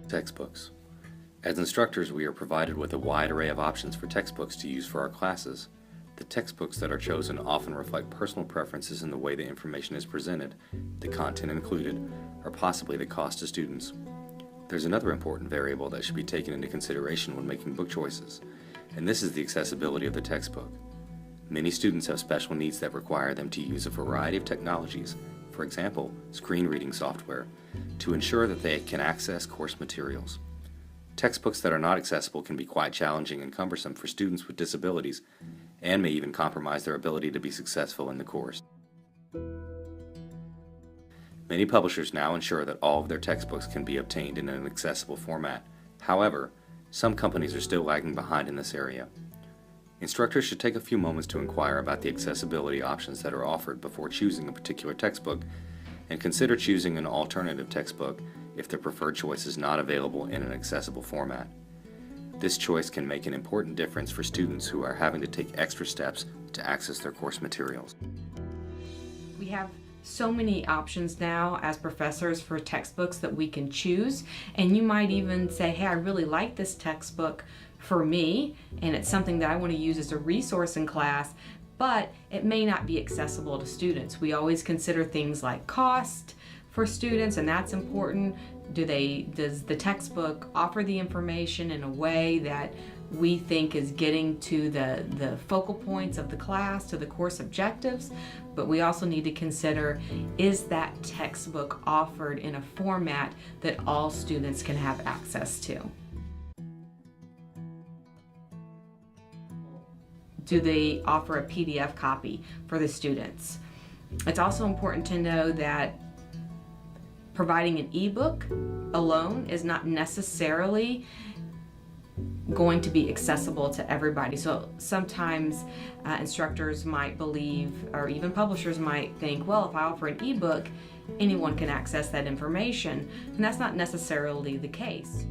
Textbooks. As instructors, we are provided with a wide array of options for textbooks to use for our classes. The textbooks that are chosen often reflect personal preferences in the way the information is presented, the content included, or possibly the cost to students. There's another important variable that should be taken into consideration when making book choices, and this is the accessibility of the textbook. Many students have special needs that require them to use a variety of technologies, for example, screen reading software, to ensure that they can access course materials. Textbooks that are not accessible can be quite challenging and cumbersome for students with disabilities, and may even compromise their ability to be successful in the course. Many publishers now ensure that all of their textbooks can be obtained in an accessible format. However, some companies are still lagging behind in this area. Instructors should take a few moments to inquire about the accessibility options that are offered before choosing a particular textbook, and consider choosing an alternative textbook if their preferred choice is not available in an accessible format. This choice can make an important difference for students who are having to take extra steps to access their course materials. We have so many options now as professors for textbooks that we can choose, and you might even say, hey, I really like this textbook for me, and it's something that I want to use as a resource in class, but it may not be accessible to students. We always consider things like cost for students, and that's important. Does the textbook offer the information in a way that we think is getting to the focal points of the class, to the course objectives? But we also need to consider, is that textbook offered in a format that all students can have access to? Do they offer a PDF copy for the students? It's also important to know that providing an ebook alone is not necessarily going to be accessible to everybody. So sometimes instructors might believe, or even publishers might think, well, if I offer an ebook, anyone can access that information, and that's not necessarily the case.